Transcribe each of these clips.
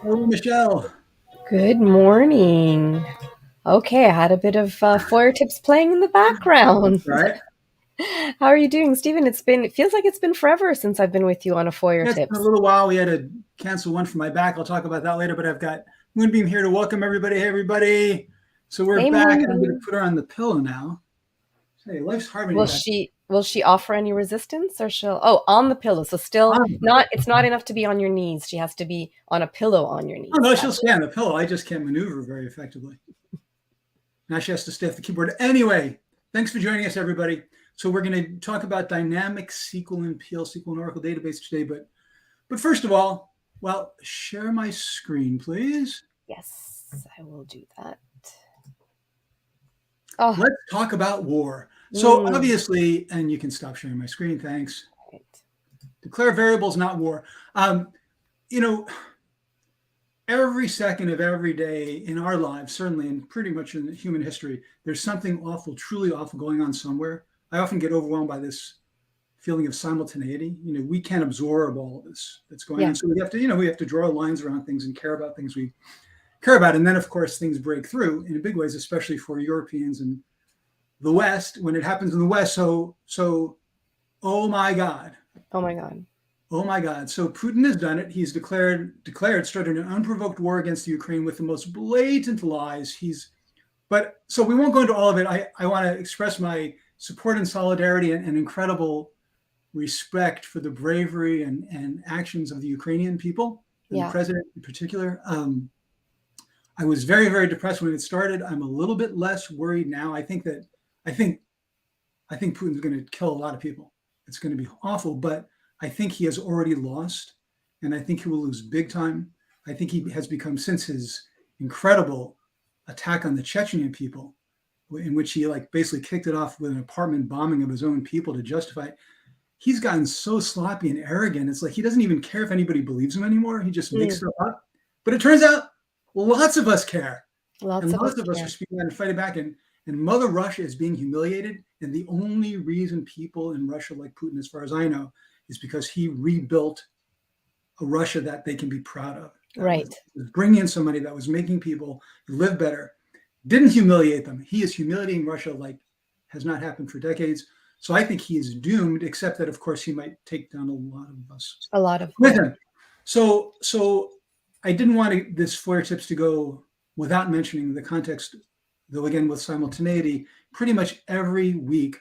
Hello, Michelle. Good morning. Okay, I had a bit of Feuertips playing in the background. Right? How are you doing, Stephen? It feels like it's been forever since I've been with you on a Yeah, it's been a Feuertips. little while. We had to cancel one for my back. I'll talk about that later, but I've got Moonbeam here to welcome everybody. Hey, everybody. So we're Hey, back, and I'm going to Moonbeam. put her on the pillow now. Hey, life's hard when you Will got she offer any resistance or she'll on the pillow. So still on. not it's not enough to be on your knees. She has to be on a pillow on your Oh, knees. no, she'll Gotcha. stay on the pillow. I just can't maneuver very effectively. Now she has to stay at the keyboard. Anyway, thanks for joining us, everybody. So we're going to talk about dynamic SQL and PL SQL and Oracle database today. But first of all, well, share my screen, please. Yes, I will do that. Oh, Let's talk about war. So mm, obviously, and you can stop sharing my screen, thanks. right. Declare variables, not war. You know, every second of every day in our lives, certainly, and pretty much in human history, there's something awful, truly awful going on somewhere. I often get overwhelmed by this feeling of simultaneity. We can't absorb all of this that's going Yeah, on. So we have to, we have to draw lines around things and care about things we care about. And then, of course, things break through in big ways, especially for Europeans and the West when it happens in the West. So, oh my God, oh my God. oh my God. So Putin has done it. He's started an unprovoked war against the Ukraine with the most blatant lies. But so we won't go into all of it. I want to express my support and solidarity and incredible respect for the bravery and actions of the Ukrainian people and the Yeah. president in particular. I was very, very depressed when it started. I'm a little bit less worried now. I think I think Putin's going to kill a lot of people. It's going to be awful, but I think he has already lost, and I think he will lose big time. I think he has become, since his incredible attack on the Chechenian people, in which he like basically kicked it off with an apartment bombing of his own people to justify it. He's gotten so sloppy and arrogant. It's like he doesn't even care if anybody believes him anymore. He just makes Mm, stuff up. But it turns out lots of us care. lots And of us lots of us are care. speaking out and fighting back. And Mother Russia is being humiliated. And the only reason people in Russia like Putin, as far as I know, is because he rebuilt a Russia that they can be proud of. That was Right. bringing in somebody that was making people live better, didn't humiliate them. He is humiliating Russia like has not happened for decades. So I think he is doomed, except that, of course, he might take down a lot of us A lot of, with yeah. him. So I didn't want this Feuertips to go without mentioning the context, though again with simultaneity, pretty much every week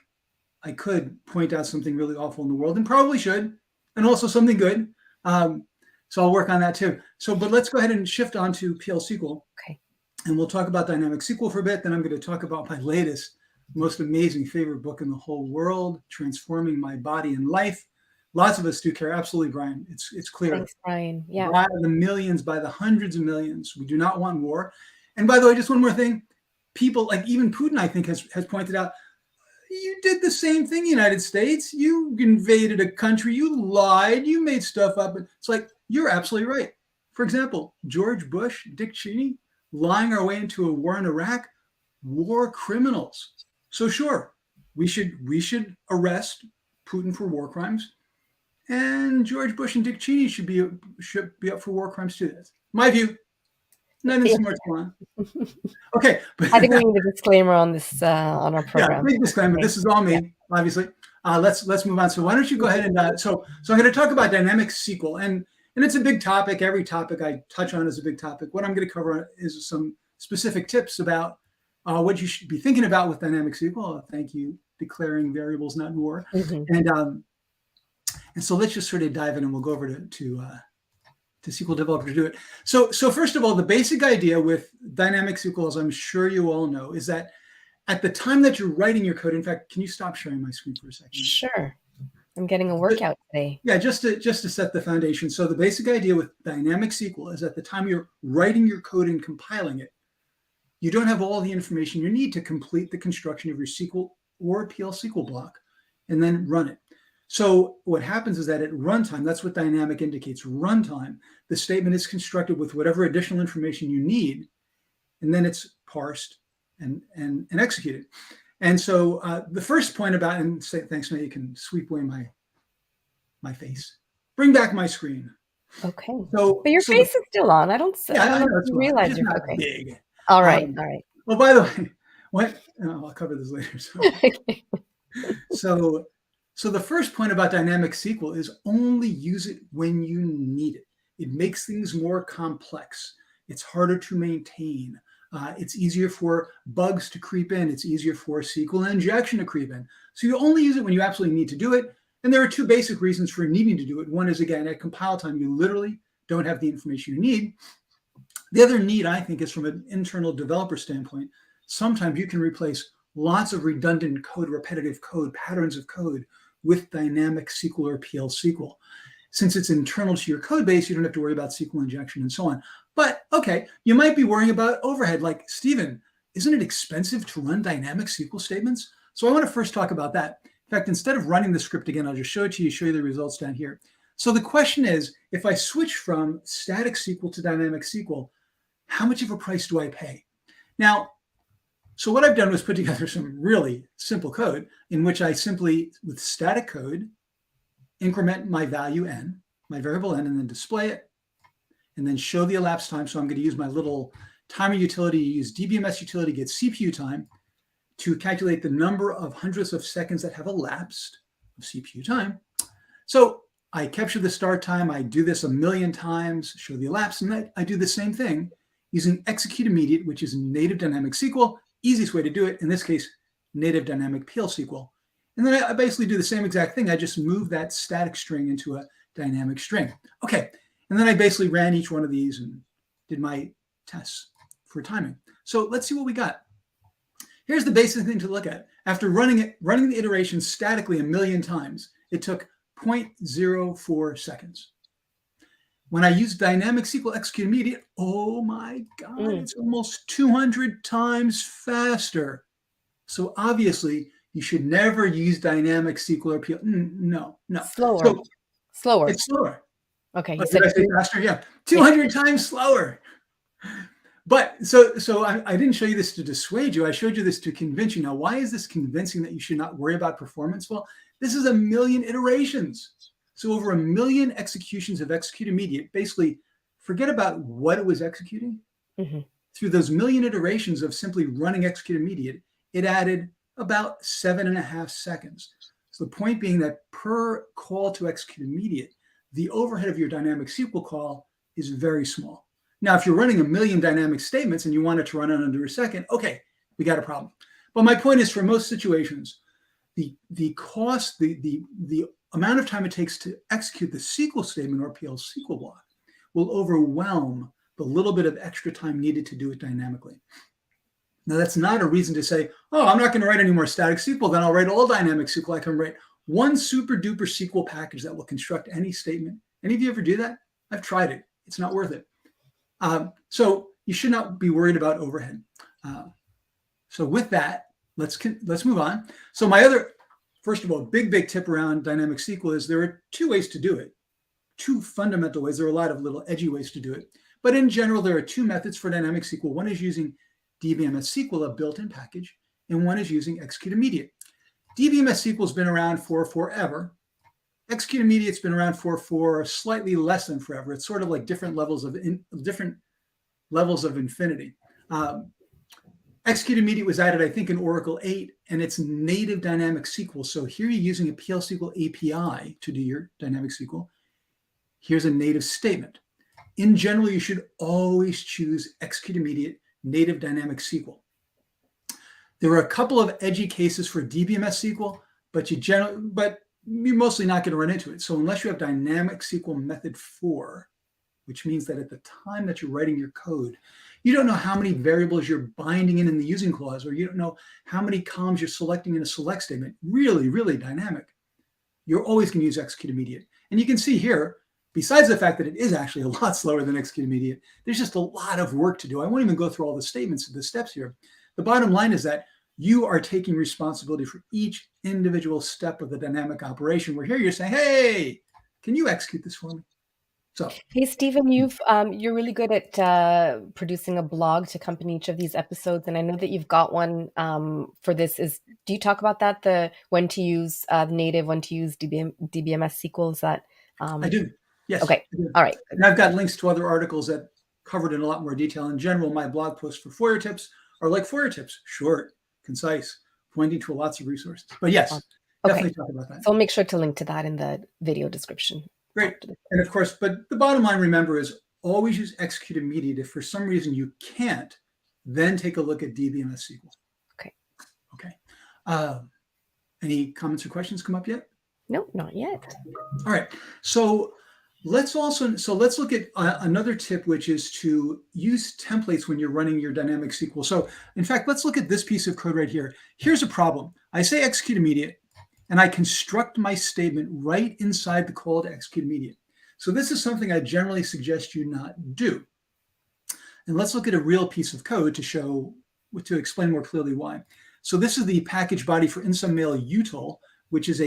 I could point out something really awful in the world, and probably should, and also something good. Um, so I'll work on that too. But let's go ahead and shift on to PL SQL, Okay. and we'll talk about dynamic SQL for a bit. Then I'm going to talk about my latest, most amazing favorite book in the whole world, Transforming My Body and Life. Lots of us do care. Absolutely, Brian. It's clear Thanks, Brian. Yeah. by the millions, by the hundreds of millions. We do not want war. And by the way, just one more thing. People like even Putin, I think, has pointed out, you did the same thing, United States. You invaded a country, you lied, you made stuff up. It's like, you're absolutely right. For example, George Bush, Dick Cheney, lying our way into a war in Iraq, war criminals. So sure, we should arrest Putin for war crimes, and George Bush and Dick Cheney should be up for war crimes too. That's my view. Nothing Yeah. too much going on. Okay, but I think we need a disclaimer on this on our yeah, program. big disclaimer. Okay. This is all Yeah. me, obviously. Let's move on. So why don't you go ahead and so I'm going to talk about dynamic SQL, and it's a big topic. Every topic I touch on is a big topic. What I'm going to cover is some specific tips about what you should be thinking about with dynamic SQL. Thank you, declaring variables not war, Mhm. and so let's just sort of dive in, and we'll go over to SQL Developer to do it. So first of all, the basic idea with dynamic SQL, as I'm sure you all know, is that at the time that you're writing your code, in fact, can you stop sharing my screen for a second? Sure. I'm getting a But workout today. yeah, just to set the foundation. So the basic idea with dynamic SQL is at the time you're writing your code and compiling it, you don't have all the information you need to complete the construction of your SQL or PL SQL block and then run it. So what happens is that at runtime, that's what dynamic indicates, runtime, the statement is constructed with whatever additional information you need, and then it's parsed and executed. And so the first point about, and say, thanks, now you can sweep away my face. Bring back my screen. Okay. So, But your so the face is still on. yeah, I don't I know if know it's you fine. It's realize just you're not okay. big. All right. Um, All right. well, by the way, what I'll cover this later. Okay. So, so the first point about dynamic SQL is only use it when you need it. It makes things more complex. It's harder to maintain. It's easier for bugs to creep in. It's easier for SQL injection to creep in. So you only use it when you absolutely need to do it. And there are two basic reasons for needing to do it. One is, again, at compile time, you literally don't have the information you need. The other need, I think, is from an internal developer standpoint. Sometimes you can replace lots of redundant code, repetitive code, patterns of code with dynamic SQL or PL SQL. Since it's internal to your code base, you don't have to worry about SQL injection and so on. But okay, you might be worrying about overhead. Like, Stephen, isn't it expensive to run dynamic SQL statements? So I want to first talk about that. In fact, instead of running the script again, I'll just show it to you, show you the results down here. So the question is, if I switch from static SQL to dynamic SQL, how much of a price do I pay? Now, so what I've done was put together some really simple code in which I simply, with static code, increment my value n, my variable n, and then display it, and then show the elapsed time. So I'm going to use my little timer utility, use DBMS utility, get CPU time to calculate the number of hundredths of seconds that have elapsed of CPU time. So I capture the start time. I do this a million times, show the elapsed, and I do the same thing using execute immediate, which is native dynamic SQL. Easiest way to do it, in this case, native dynamic PL SQL. And then I basically do the same exact thing. I just move that static string into a dynamic string. Okay, and then I basically ran each one of these and did my tests for timing. So let's see what we got. Here's the basic thing to look at. After running the iteration statically a million times, it took 0.04 seconds. When I use dynamic SQL execute immediate, oh my God, it's almost 200 times faster. So obviously, you should never use dynamic SQL or PL. No. Slower. So Slower. it's slower. Okay. Oh, did I say faster? Yeah, 200 times slower. But so I didn't show you this to dissuade you. I showed you this to convince you. Now, why is this convincing that you should not worry about performance? Well, this is a million iterations. So over a million executions of execute immediate, basically forget about what it was executing. Through those million iterations of simply running execute immediate, it added about 7.5 seconds. So the point being that per call to execute immediate, the overhead of your dynamic SQL call is very small. Now, if you're running a million dynamic statements and you want it to run in under a second, okay, we got a problem. But my point is, for most situations, the cost, the amount of time it takes to execute the SQL statement or PL SQL block will overwhelm the little bit of extra time needed to do it dynamically. Now, that's not a reason to say, oh, I'm not going to write any more static SQL, then I'll write all dynamic SQL. I can write one super duper SQL package that will construct any statement. Any of you ever do that? I've tried it. It's not worth it. So you should not be worried about overhead. So with that, let's move on. So my other, first of all, big tip around dynamic SQL is there are two ways to do it. Two fundamental ways. There are a lot of little edgy ways to do it. But in general, there are two methods for dynamic SQL. One is using DBMS SQL, a built-in package, and one is using execute immediate. DBMS SQL has been around for forever. Execute immediate's been around for slightly less than forever. It's sort of like different levels of infinity. Execute immediate was added, I think, in Oracle 8, and it's native dynamic SQL. So here you're using a PL SQL API to do your dynamic SQL. Here's a native statement. In general, you should always choose execute immediate native dynamic SQL. There are a couple of edgy cases for DBMS SQL, but you're mostly not going to run into it. So unless you have dynamic SQL method 4, which means that at the time that you're writing your code, you don't know how many variables you're binding in the using clause, or you don't know how many columns you're selecting in a select statement. Really dynamic. You're always going to use execute immediate. And you can see here, besides the fact that it is actually a lot slower than execute immediate, there's just a lot of work to do. I won't even go through all the statements, the steps here. The bottom line is that you are taking responsibility for each individual step of the dynamic operation, where here you're saying, hey, can you execute this for me? So, hey, Stephen, you're really good at producing a blog to accompany each of these episodes, and I know that you've got one for this. Do you talk about that? The when to use native, when to use DBMS SQL? Is that? I do. Yes. Okay. All right. And I've got links to other articles that covered in a lot more detail. In general, my blog posts for Feuertips are like Feuertips, short, concise, pointing to lots of resources. But yes, Okay. definitely talk about that. So I'll make sure to link to that in the video description. Great. And of course, but the bottom line, remember, is always use execute immediate. If for some reason you can't, then take a look at DBMS SQL. Okay. Okay. Any comments or questions come up yet? No, not yet. All right. So let's look at another tip, which is to use templates when you're running your dynamic SQL. So in fact, let's look at this piece of code right here. Here's a problem. I say execute immediate, and I construct my statement right inside the call to execute immediate. So this is something I generally suggest you not do. And let's look at a real piece of code to explain more clearly why. So this is the package body for InSumMail util, which is a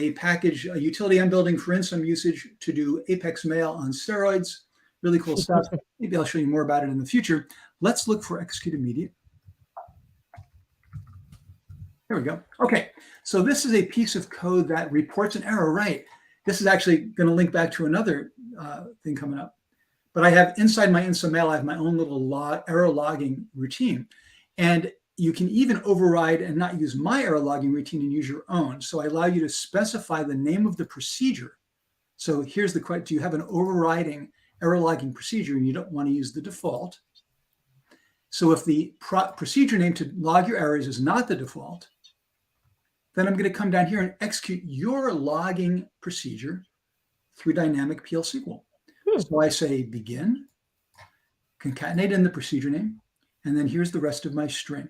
utility I'm building for InSum usage to do Apex Mail on steroids. Really cool stuff. Maybe I'll show you more about it in the future. Let's look for execute immediate. There we go. Okay, so this is a piece of code that reports an error, right? This is actually going to link back to another thing coming up. But I have inside my InSumMail, I have my own little error logging routine. And you can even override and not use my error logging routine and use your own. So I allow you to specify the name of the procedure. So here's the question. Do you have an overriding error logging procedure and you don't want to use the default? So if the procedure name to log your errors is not the default, then I'm going to come down here and execute your logging procedure through dynamic PL SQL. So I say begin, concatenate in the procedure name, and then here's the rest of my string.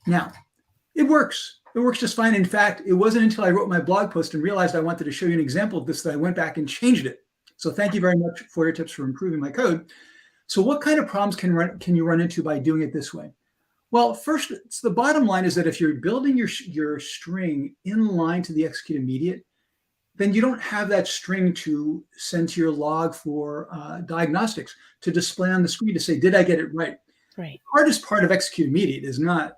Now, it works. It works just fine. In fact, it wasn't until I wrote my blog post and realized I wanted to show you an example of this that I went back and changed it. So thank you very much, Feuertips, for improving my code. So what kind of problems can you run into by doing it this way? Well, first, the bottom line is that if you're building your string in line to the execute immediate, then you don't have that string to send to your log for diagnostics to display on the screen to say, did I get it right? Right. The hardest part of execute immediate is not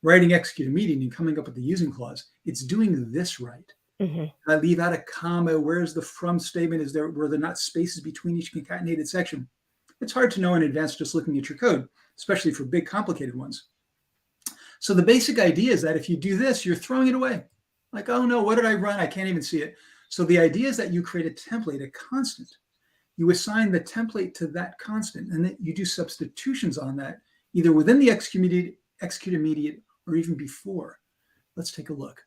writing execute immediate and coming up with the using clause. It's doing this right. Mm-hmm. I leave out a comma. Where's the from statement? Were there not spaces between each concatenated section? It's hard to know in advance just looking at your code, especially for big, complicated ones. So the basic idea is that if you do this, you're throwing it away. Like, oh no, what did I run? I can't even see it. So the idea is that you create a template, a constant. You assign the template to that constant, and then you do substitutions on that, either within the execute immediate or even before. Let's take a look.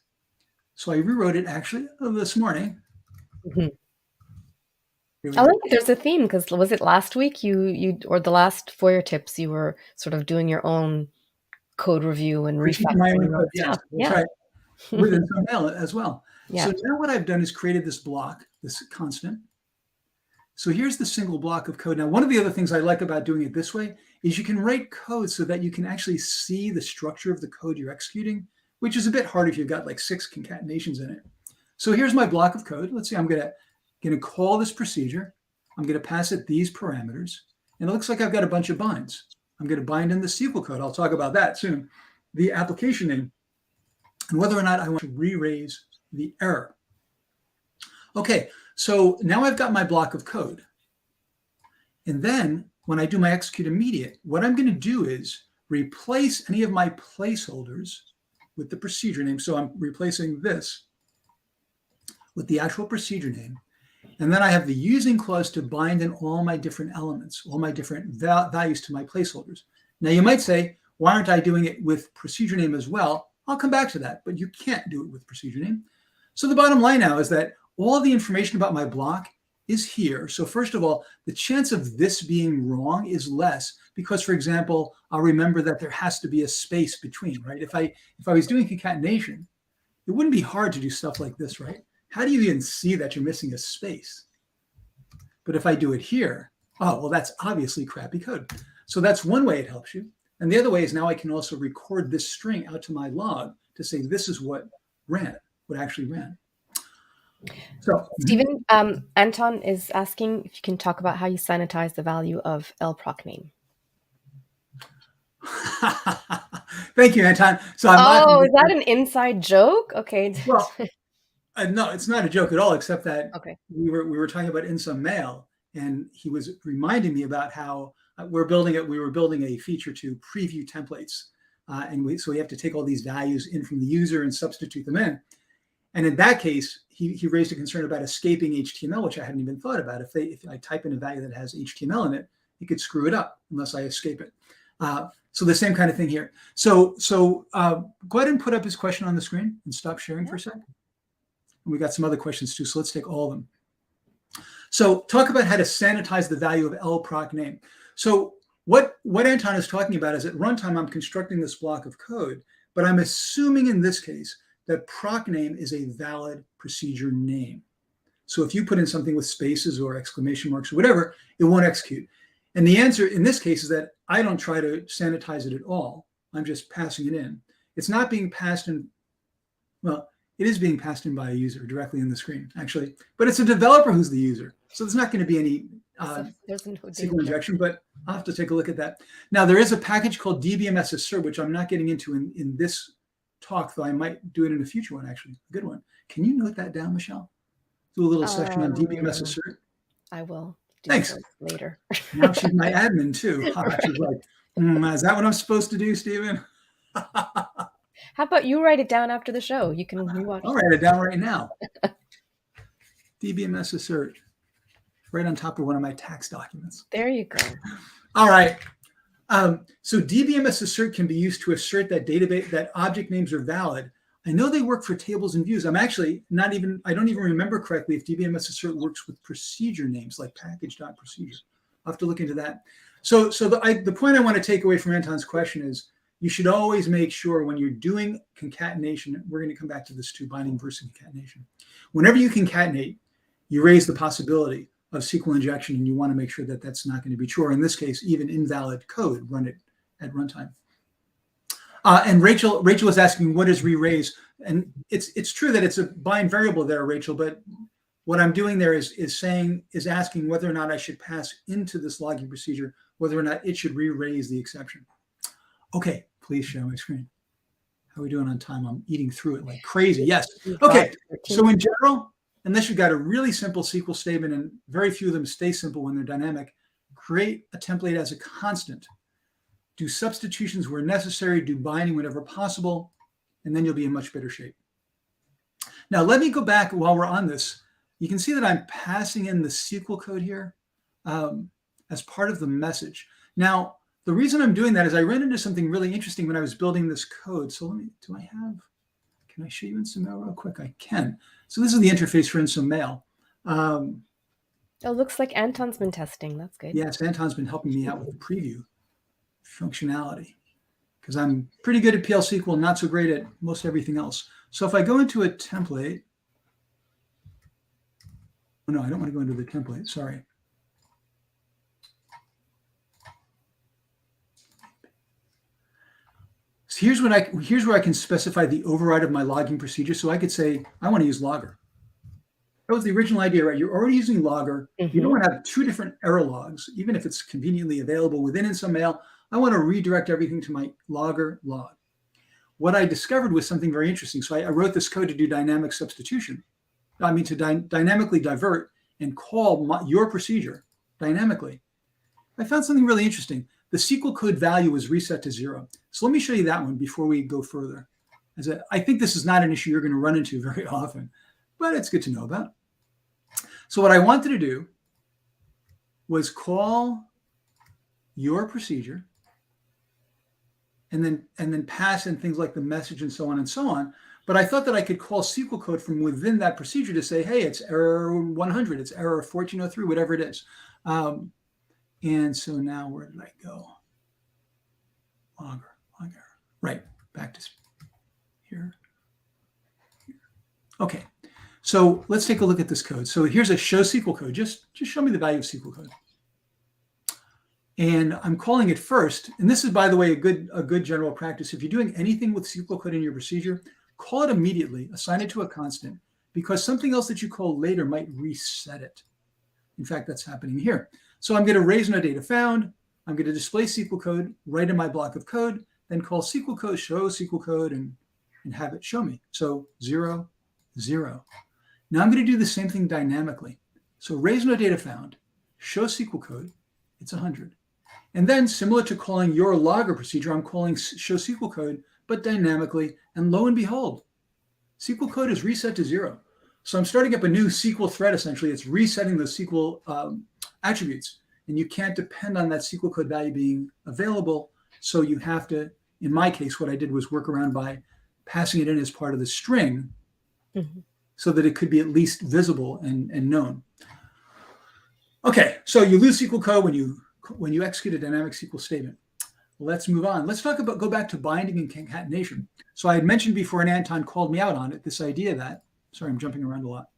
So I rewrote it actually this morning. Mm-hmm. I like that there's a theme, because was it last week or the last Feuertips you were sort of doing your own code review and refactoring your own stuff. That's right. Within InSumMail as well. Yeah. So now what I've done is created this block, this constant. So here's the single block of code. Now, one of the other things I like about doing it this way is you can write code so that you can actually see the structure of the code you're executing, which is a bit hard if you've got like 6 concatenations in it. So here's my block of code. Let's see, I'm going to call this procedure. I'm going to pass it these parameters. And it looks like I've got a bunch of binds. I'm going to bind in the SQL code. I'll talk about that soon. The application name and whether or not I want to re-raise the error. Okay, so now I've got my block of code. And then when I do my execute immediate, what I'm going to do is replace any of my placeholders with the procedure name. So I'm replacing this with the actual procedure name. And then I have the using clause to bind in all my different elements, all my different values to my placeholders. Now you might say, why aren't I doing it with procedure name as well? I'll come back to that, but you can't do it with procedure name. So the bottom line now is that all the information about my block is here. So first of all, the chance of this being wrong is less because, for example, I'll remember that there has to be a space between, right? If I was doing concatenation, it wouldn't be hard to do stuff like this, right? How do you even see that you're missing a space? But if I do it here, oh, well, that's obviously crappy code. So that's one way it helps you. And the other way is now I can also record this string out to my log to say this is what actually ran. So Stephen, Anton is asking if you can talk about how you sanitize the value of lproc name. Thank you, Anton. So is that an inside joke? Okay. Well, no, it's not a joke at all, except that okay. we were talking about InSumMail, and he was reminding me about how we were building a feature to preview templates. So we have to take all these values in from the user and substitute them in. And in that case, he raised a concern about escaping HTML, which I hadn't even thought about. If I type in a value that has HTML in it, it could screw it up unless I escape it. So the same kind of thing here. So go ahead and put up his question on the screen and stop sharing for a second. And we got some other questions too, so let's take all of them. So talk about how to sanitize the value of lproc name. So what Anton is talking about is at runtime, I'm constructing this block of code, but I'm assuming in this case that proc name is a valid procedure name. So if you put in something with spaces or exclamation marks or whatever, it won't execute. And the answer in this case is that I don't try to sanitize it at all. I'm just passing it in. It's not being passed in, well, it is being passed in by a user directly in the screen, actually. But it's a developer who's the user. So there's not going to be any SQL injection, but I'll have to take a look at that. Now, there is a package called DBMS assert, which I'm not getting into in this talk, though I might do it in a future one, actually. A good one. Can you note that down, Michelle? Do a little section on DBMS assert. I will. Thanks. Later. Now she's my admin, too. She's like, is that what I'm supposed to do, Stephen? How about you write it down after the show? You can rewatch. I'll write it down right now. DBMS assert. Right on top of one of my tax documents. There you go. All right. So DBMS assert can be used to assert that object names are valid. I know they work for tables and views. I'm actually I don't even remember correctly if DBMS assert works with procedure names like package.procedure. I'll have to look into that. So the point I want to take away from Anton's question is you should always make sure when you're doing concatenation, we're going to come back to this too, binding versus concatenation. Whenever you concatenate, you raise the possibility of SQL injection, and you want to make sure that that's not going to be true, or in this case, even invalid code, run it at runtime. And Rachel is asking, what is re-raise? And it's true that it's a bind variable there, Rachel, but what I'm doing there is asking whether or not I should pass into this logging procedure, whether or not it should re-raise the exception. Okay, please share my screen. How are we doing on time? I'm eating through it like crazy. Yes. Okay, so in general, unless you've got a really simple SQL statement, and very few of them stay simple when they're dynamic, create a template as a constant. Do substitutions where necessary, do binding whenever possible, and then you'll be in much better shape. Now, let me go back while we're on this. You can see that I'm passing in the SQL code here as part of the message. Now, the reason I'm doing that is I ran into something really interesting when I was building this code. So can I show you InSumMail real quick? I can. So this is the interface for InSumMail. It looks like Anton's been testing. That's good. Yes, Anton's been helping me out with the preview functionality because I'm pretty good at PL SQL, not so great at most everything else. So if I go into a template, oh no, I don't want to go into the template. Sorry. So here's where I can specify the override of my logging procedure. So I could say I want to use logger. That was the original idea, right? You're already using logger. Mm-hmm. You don't want to have two different error logs, even if it's conveniently available within InSumMail. I want to redirect everything to my logger log. What I discovered was something very interesting. So I wrote this code to do dynamic substitution. I mean, to dynamically divert and call your procedure dynamically. I found something really interesting. The SQL code value was reset to 0. So let me show you that one before we go further. I think this is not an issue you're going to run into very often, but it's good to know about. So what I wanted to do was call your procedure and then pass in things like the message and so on and so on. But I thought that I could call SQL code from within that procedure to say, hey, it's error 100, it's error 1403, whatever it is. And so now where did I go? Logger. Right, back to here. Okay, so let's take a look at this code. So here's a show SQL code. Just show me the value of SQL code. And I'm calling it first. And this is, by the way, a good general practice. If you're doing anything with SQL code in your procedure, call it immediately, assign it to a constant, because something else that you call later might reset it. In fact, that's happening here. So I'm going to raise no data found. I'm going to display SQL code right in my block of code, then call SQL code, show SQL code, and have it show me. So 0, 0. Now I'm going to do the same thing dynamically. So raise no data found. show SQL code, it's 100. And then similar to calling your logger procedure, I'm calling show SQL code, but dynamically, and lo and behold, SQL code is reset to 0. So I'm starting up a new SQL thread, essentially. It's resetting those SQL attributes. And you can't depend on that SQL code value being available. So you have to, in my case, what I did was work around by passing it in as part of the string so that it could be at least visible and known. Okay, so you lose SQL code when you execute a dynamic SQL statement. Let's move on. Let's go back to binding and concatenation. So I had mentioned before, and Anton called me out on it, this idea that, sorry, I'm jumping around a lot,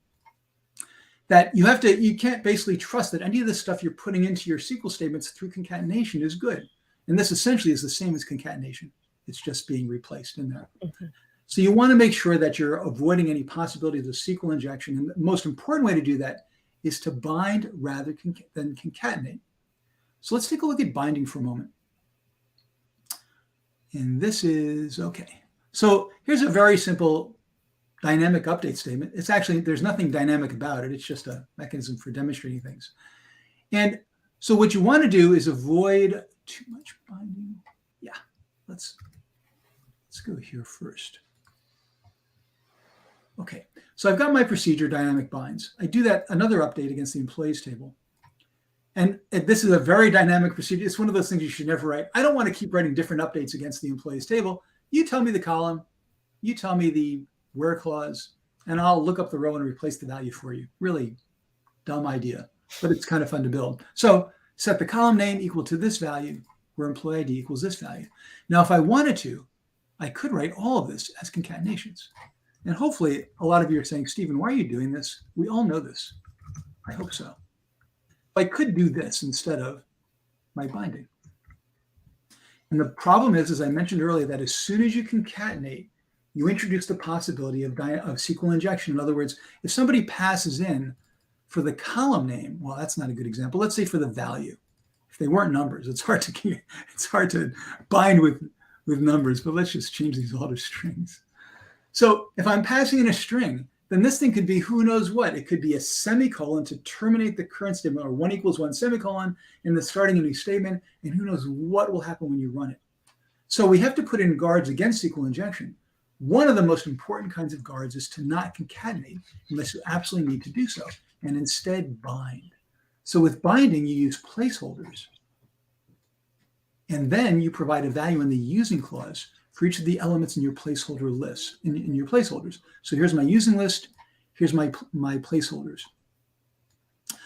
that you can't basically trust that any of the stuff you're putting into your SQL statements through concatenation is good. And this essentially is the same as concatenation. It's just being replaced in there. So you want to make sure that you're avoiding any possibility of the SQL injection. And the most important way to do that is to bind rather than concatenate. So let's take a look at binding for a moment. And this is, okay. So here's a very simple dynamic update statement. It's actually, there's nothing dynamic about it. It's just a mechanism for demonstrating things. And so what you want to do is avoid too much binding. Yeah, let's go here first. Okay, so I've got my procedure dynamic binds. I do that, another update against the employees table. And this is a very dynamic procedure. It's one of those things you should never write. I don't want to keep writing different updates against the employees table. You tell me the column, you tell me the where clause, and I'll look up the row and replace the value for you. Really dumb idea, but it's kind of fun to build. So set the column name equal to this value, where employee ID equals this value. Now, if I wanted to, I could write all of this as concatenations. And hopefully a lot of you are saying, Stephen, why are you doing this? We all know this. I hope so. I could do this instead of my binding. And the problem is, as I mentioned earlier, that as soon as you concatenate, you introduce the possibility of SQL injection. In other words, if somebody passes in for the column name, well, that's not a good example. Let's say for the value. If they weren't numbers, it's hard to bind with numbers, but let's just change these all to strings. So if I'm passing in a string, then this thing could be who knows what. It could be a semicolon to terminate the current statement, or 1 = 1 semicolon, and then starting a new statement, and who knows what will happen when you run it. So we have to put in guards against SQL injection. One of the most important kinds of guards is to not concatenate unless you absolutely need to do so, and instead bind. So with binding, you use placeholders. And then you provide a value in the using clause for each of the elements in your placeholder list, in your placeholders. So here's my using list, here's my placeholders.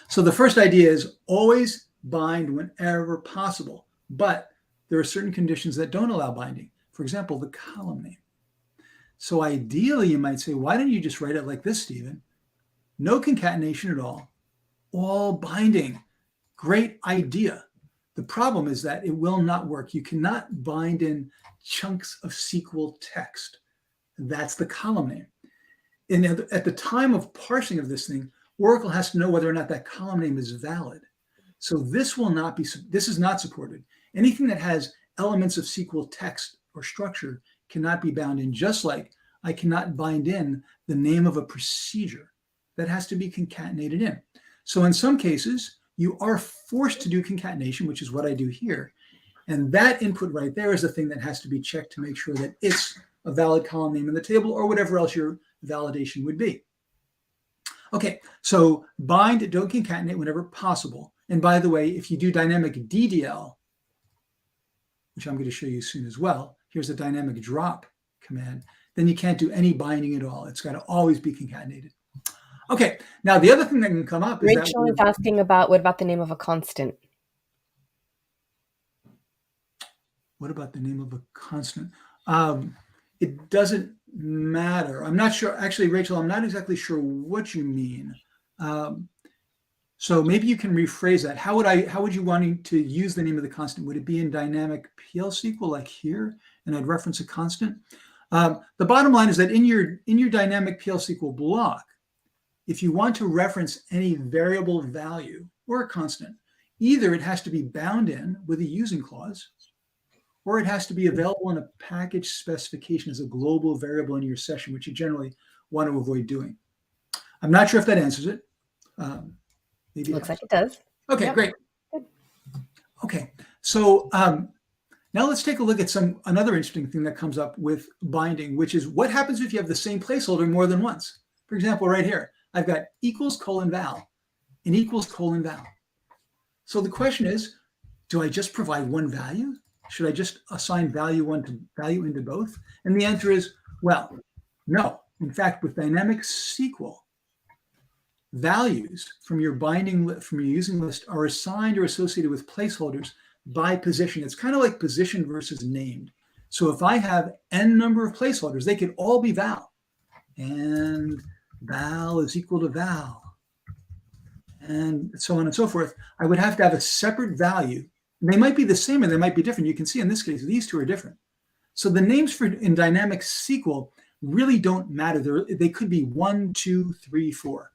So the first idea is always bind whenever possible, but there are certain conditions that don't allow binding. For example, the column name. So ideally, you might say, why don't you just write it like this, Stephen? No concatenation at all binding. Great idea. The problem is that it will not work. You cannot bind in chunks of SQL text. That's the column name. And at the time of parsing of this thing, Oracle has to know whether or not that column name is valid. So this is not supported. Anything that has elements of SQL text or structure cannot be bound in, just like I cannot bind in the name of a procedure. That has to be concatenated in. So in some cases, you are forced to do concatenation, which is what I do here. And that input right there is the thing that has to be checked to make sure that it's a valid column name in the table, or whatever else your validation would be. Okay, so bind, don't concatenate whenever possible. And by the way, if you do dynamic DDL, which I'm going to show you soon as well, here's a dynamic drop command, then you can't do any binding at all. It's got to always be concatenated. Okay, now the other thing that can come up is Rachel is asking about, what about the name of a constant? What about the name of a constant? It doesn't matter. I'm not sure. Actually, Rachel, I'm not exactly sure what you mean. So maybe you can rephrase that. How would you want to use the name of the constant? Would it be in dynamic PL SQL like here, and I'd reference a constant? The bottom line is that in your dynamic PL SQL block, if you want to reference any variable value or a constant, either it has to be bound in with a using clause, or it has to be available in a package specification as a global variable in your session, which you generally want to avoid doing. I'm not sure if that answers it. Maybe looks like it does. Okay, Yep. great. Okay, so now let's take a look at another interesting thing that comes up with binding, which is what happens if you have the same placeholder more than once. For example, right here, I've got equals colon val and equals colon val. So the question is, do I just provide one value? Should I just assign value into both? And the answer is, well, no. In fact, with dynamic SQL, values from your using list are assigned or associated with placeholders by position. It's kind of like position versus named. So if I have n number of placeholders, they could all be val, and val is equal to val, and so on and so forth. I would have to have a separate value. They might be the same and they might be different. You can see in this case, these two are different. So the names in dynamic SQL really don't matter. They could be 1, 2, 3, 4.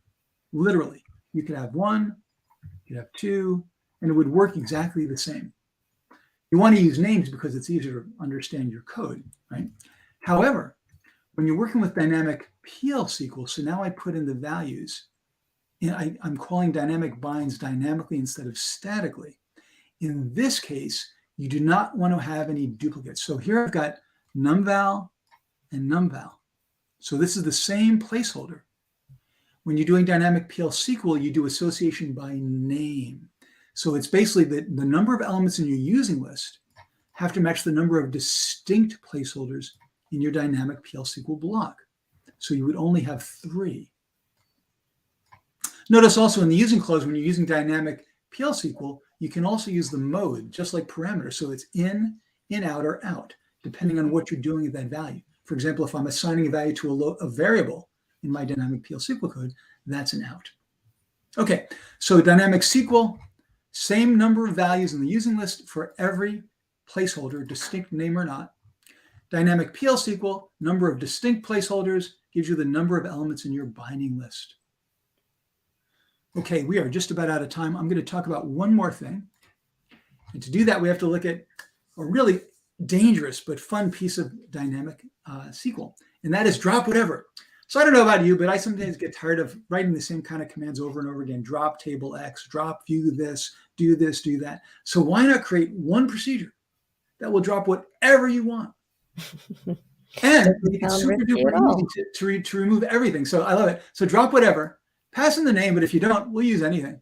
Literally, you could have 1, you could have 2, and it would work exactly the same. You want to use names because it's easier to understand your code, right? However, when you're working with dynamic PL SQL, so now I put in the values, and I'm calling dynamic binds dynamically instead of statically. In this case, you do not want to have any duplicates. So here I've got numval and numval. So this is the same placeholder. When you're doing dynamic PL SQL, you do association by name. So it's basically the number of elements in your using list have to match the number of distinct placeholders in your dynamic PL SQL block. So you would only have 3. Notice also in the using clause, when you're using dynamic PL SQL, you can also use the mode, just like parameters. So it's in, out, or out, depending on what you're doing with that value. For example, if I'm assigning a value to a variable in my dynamic PL SQL code, that's an out. Okay, so dynamic SQL, same number of values in the using list for every placeholder, distinct name or not. Dynamic PL SQL, number of distinct placeholders gives you the number of elements in your binding list. Okay, we are just about out of time. I'm going to talk about one more thing. And to do that, we have to look at a really dangerous but fun piece of dynamic SQL, and that is drop whatever. So I don't know about you, but I sometimes get tired of writing the same kind of commands over and over again. Drop table X, drop view this, do that. So why not create one procedure that will drop whatever you want? And it's super duper easy to remove everything. So I love it. So drop whatever, pass in the name, but if you don't, we'll use anything.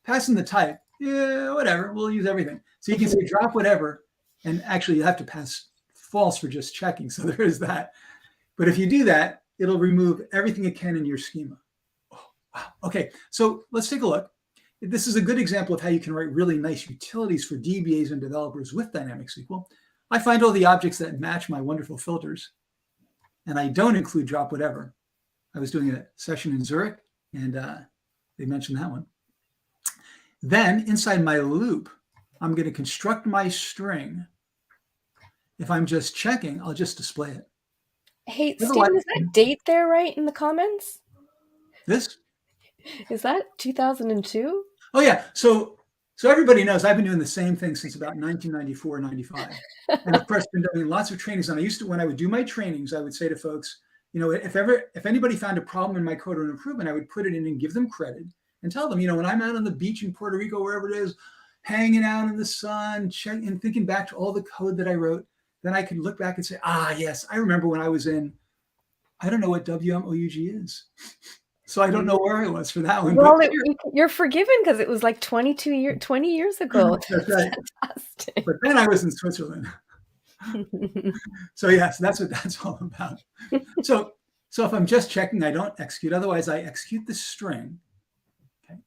Pass in the type, yeah, whatever, we'll use everything. So you can say drop whatever, and actually you have to pass false for just checking. So there is that. But if you do that, it'll remove everything it can in your schema. Oh, wow. Okay, so let's take a look. This is a good example of how you can write really nice utilities for DBAs and developers with dynamic SQL. I find all the objects that match my wonderful filters, and I don't include drop whatever. I was doing a session in Zurich, and they mentioned that one. Then inside my loop, I'm going to construct my string. If I'm just checking, I'll just display it. Hey, Stephen, is that date there right in the comments? This? Is that 2002? Oh, yeah. So everybody knows I've been doing the same thing since about 1994, 95. And of course, been doing lots of trainings. And when I would do my trainings, I would say to folks, you know, if anybody found a problem in my code or an improvement, I would put it in and give them credit and tell them, you know, when I'm out on the beach in Puerto Rico, wherever it is, hanging out in the sun, and thinking back to all the code that I wrote, then I could look back and say, yes, I remember when I was in, I don't know what WMOUG is. So I don't know where I was for that one. Well, you're forgiven because it was like 20 years ago. That's right. Fantastic. But then I was in Switzerland. So yes, that's what that's all about. So if I'm just checking, I don't execute. Otherwise, I execute the string. Okay.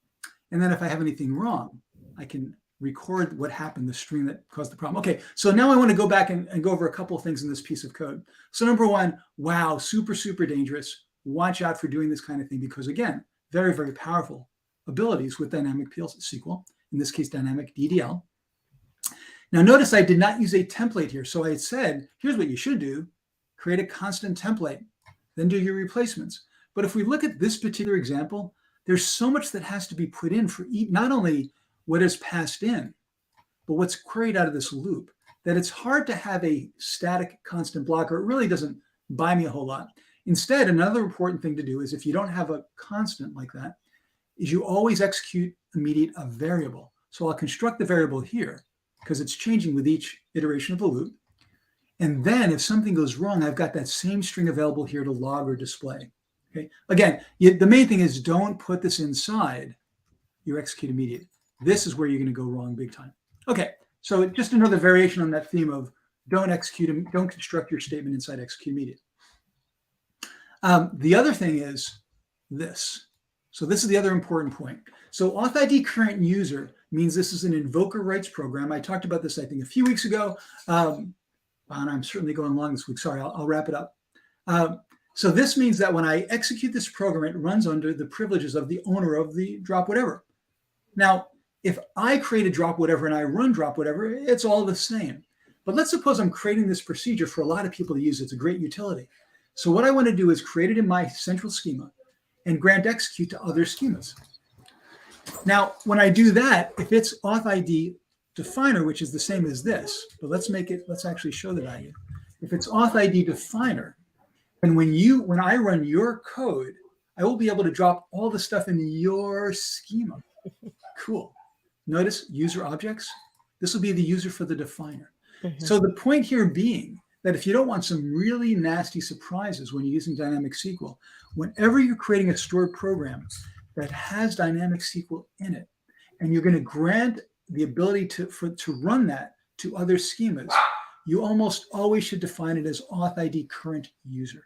And then if I have anything wrong, I can record what happened, the string that caused the problem. Okay, so now I want to go back and go over a couple of things in this piece of code. So number one, wow, super, super dangerous. Watch out for doing this kind of thing because, again, very, very powerful abilities with dynamic PL SQL, in this case, dynamic DDL. Now, notice I did not use a template here. So I said, here's what you should do. Create a constant template, then do your replacements. But if we look at this particular example, there's so much that has to be put in for not only what is passed in, but what's queried out of this loop, that it's hard to have a static constant blocker. It really doesn't buy me a whole lot. Instead, another important thing to do is if you don't have a constant like that, is you always execute immediate a variable. So I'll construct the variable here because it's changing with each iteration of the loop. And then if something goes wrong, I've got that same string available here to log or display. Okay. Again, the main thing is don't put this inside your execute immediate. This is where you're going to go wrong big time. Okay. So just another variation on that theme of don't construct your statement inside execute immediate. The other thing is this. So this is the other important point. So AuthIdCurrentUser means this is an invoker rights program. I talked about this, I think, a few weeks ago. And I'm certainly going long this week. Sorry, I'll wrap it up. So this means that when I execute this program, it runs under the privileges of the owner of the drop whatever. Now, if I create a drop whatever and I run drop whatever, it's all the same. But let's suppose I'm creating this procedure for a lot of people to use. It's a great utility. So what I want to do is create it in my central schema and grant execute to other schemas. Now, when I do that, if it's authID definer, which is the same as this, but let's actually show the value. If it's authID definer, and when I run your code, I will be able to drop all the stuff in your schema. Cool. Notice user objects. This will be the user for the definer. Mm-hmm. So the point here being that if you don't want some really nasty surprises when you're using dynamic SQL, whenever you're creating a stored program that has dynamic SQL in it, and you're going to grant the ability to run that to other schemas, you almost always should define it as AuthIdCurrentUser.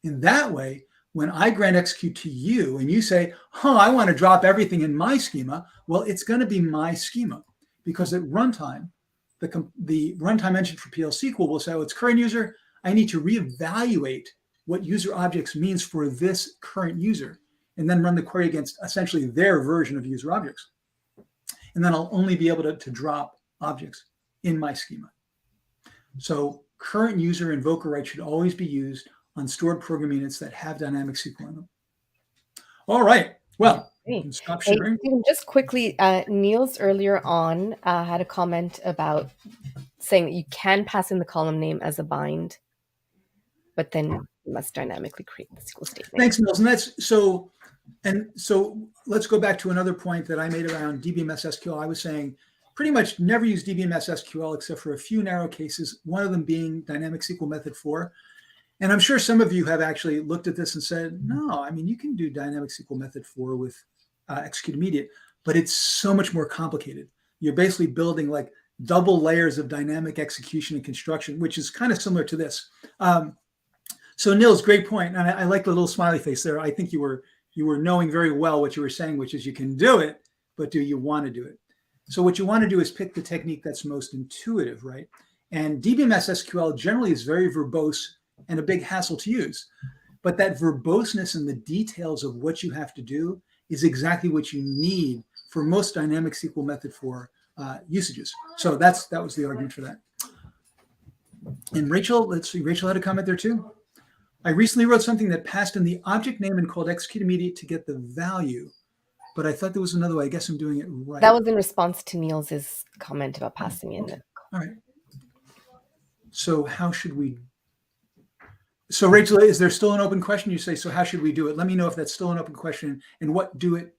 In that way, when I grant execute to you and you say, I want to drop everything in my schema, well, it's going to be my schema because at runtime, the runtime engine for PL SQL will say, it's current user. I need to reevaluate what user objects means for this current user and then run the query against essentially their version of user objects. And then I'll only be able to drop objects in my schema. So current user invoker right should always be used on stored program units that have dynamic SQL in them. All right. Well, stop sharing. Hey, just quickly, Niels earlier on had a comment about saying that you can pass in the column name as a bind, but then you must dynamically create the SQL statement. Thanks, Niels. And so let's go back to another point that I made around DBMS SQL. I was saying pretty much never use DBMS SQL except for a few narrow cases, one of them being dynamic SQL method 4. And I'm sure some of you have actually looked at this and said, no, I mean, you can do dynamic SQL method 4 with execute immediate, but it's so much more complicated. You're basically building like double layers of dynamic execution and construction, which is kind of similar to this. So Niels, great point. And I like the little smiley face there. I think you were knowing very well what you were saying, which is you can do it, but do you want to do it? So what you want to do is pick the technique that's most intuitive, right? And DBMS SQL generally is very verbose and a big hassle to use. But that verboseness and the details of what you have to do is exactly what you need for most dynamic SQL method 4 usages. So that was the argument for that. And Rachel, let's see, Rachel had a comment there too. I recently wrote something that passed in the object name and called execute immediate to get the value, but I thought there was another way. I guess I'm doing it right. That was in response to Niels's comment about passing in. Okay. All right. So how should we? So Rachel, is there still an open question? You say, so how should we do it? Let me know if that's still an open question and what do it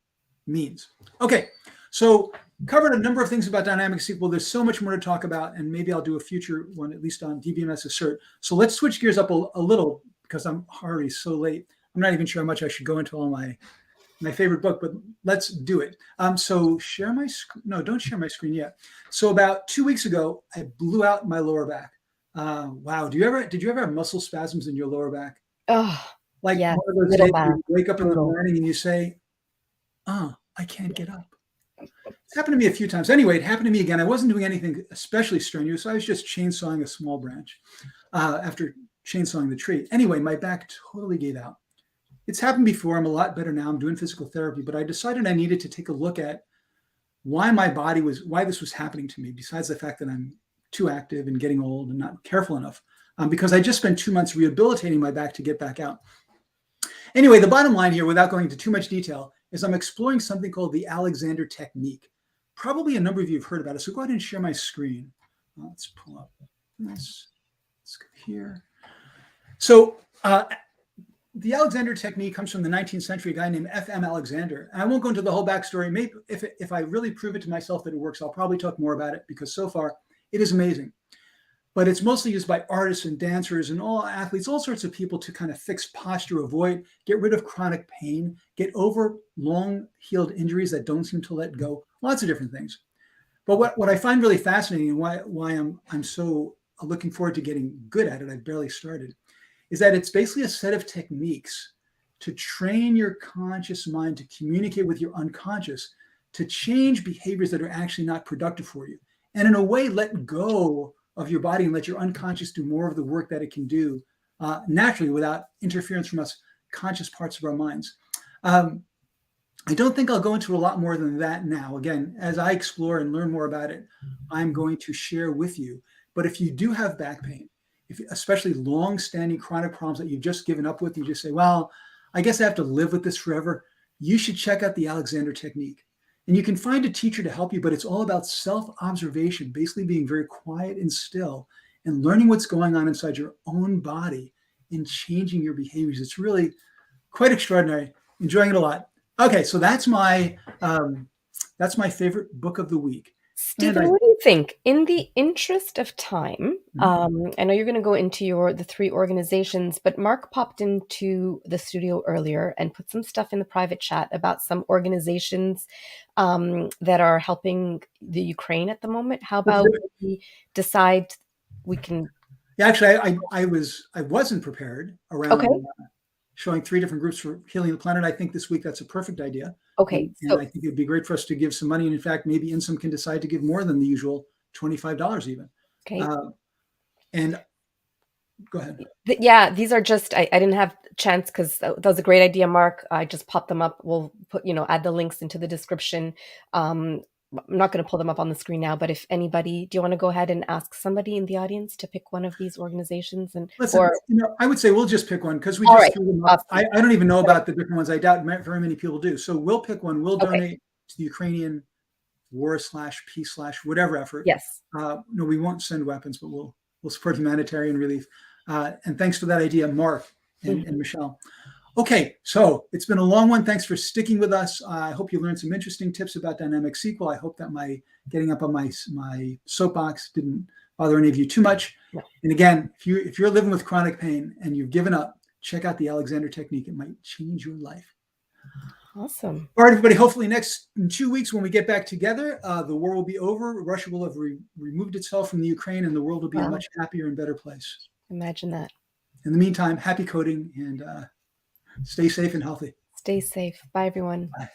means. Okay, so covered a number of things about dynamic SQL. There's so much more to talk about, and maybe I'll do a future one, at least on DBMS assert. So let's switch gears up a little because I'm already so late. I'm not even sure how much I should go into all my favorite book, but let's do it. So share my screen. No, don't share my screen yet. So about 2 weeks ago, I blew out my lower back. Wow. Did you ever have muscle spasms in your lower back? Oh, like yeah, one of those days you wake up in the morning and you say, I can't get up. It's happened to me a few times. Anyway, it happened to me again. I wasn't doing anything especially strenuous. I was just chainsawing a small branch after chainsawing the tree. Anyway, my back totally gave out. It's happened before. I'm a lot better now. I'm doing physical therapy, but I decided I needed to take a look at why this was happening to me, besides the fact that I'm too active and getting old and not careful enough, because I just spent 2 months rehabilitating my back to get back out. Anyway, the bottom line here, without going into too much detail, is I'm exploring something called the Alexander technique. Probably a number of you have heard about it. So go ahead and share my screen. Let's pull up this. Let's go here. So the Alexander technique comes from the 19th century, a guy named F.M. Alexander. And I won't go into the whole backstory. Maybe if I really prove it to myself that it works, I'll probably talk more about it, because so far it is amazing. But it's mostly used by artists and dancers and all athletes, all sorts of people, to kind of fix posture, get rid of chronic pain, get over long-healed injuries that don't seem to let go, lots of different things. But what I find really fascinating, and why I'm so looking forward to getting good at it, I've barely started, is that it's basically a set of techniques to train your conscious mind to communicate with your unconscious, to change behaviors that are actually not productive for you. And in a way, let go of your body and let your unconscious do more of the work that it can do naturally, without interference from us conscious parts of our minds. I don't think I'll go into a lot more than that now. Again, as I explore and learn more about it, I'm going to share with you. But if you do have back pain, especially long-standing chronic problems that you've just given up with, you just say, well, I guess I have to live with this forever, you should check out the Alexander technique. And you can find a teacher to help you, but it's all about self-observation, basically being very quiet and still and learning what's going on inside your own body and changing your behaviors. It's really quite extraordinary. Enjoying it a lot. Okay, so that's my favorite book of the week. Stephen, what do you think? In the interest of time, I know you're going to go into the 3 organizations, but Mark popped into the studio earlier and put some stuff in the private chat about some organizations that are helping the Ukraine at the moment. How about we decide we can? Yeah, actually, I wasn't prepared around showing 3 different groups for healing the planet. I think this week that's a perfect idea. Okay. And I think it'd be great for us to give some money. And in fact, maybe Insum can decide to give more than the usual $25 even. Okay. And go ahead. Yeah, these are just, I didn't have a chance because that was a great idea, Mark. I just popped them up. We'll put, add the links into the description. I'm not going to pull them up on the screen now, but if anybody, do you want to go ahead and ask somebody in the audience to pick one of these organizations? And listen, I would say we'll just pick one, because we just threw them up. I don't even know about the different ones. I doubt very many people do. So we'll pick one. We'll donate to the Ukrainian war/peace/ whatever effort. Yes. No, we won't send weapons, but we'll support humanitarian relief. And thanks for that idea, Mark and Michelle. Okay, so it's been a long one. Thanks for sticking with us. I hope you learned some interesting tips about dynamic SQL. I hope that my getting up on my soapbox didn't bother any of you too much. No. And again, if you're living with chronic pain and you've given up, check out the Alexander technique. It might change your life. Awesome. All right, everybody. Hopefully in 2 weeks, when we get back together, the war will be over. Russia will have removed itself from the Ukraine, and the world will be a much happier and better place. Imagine that. In the meantime, happy coding, and stay safe and healthy. Stay safe. Bye, everyone. Bye.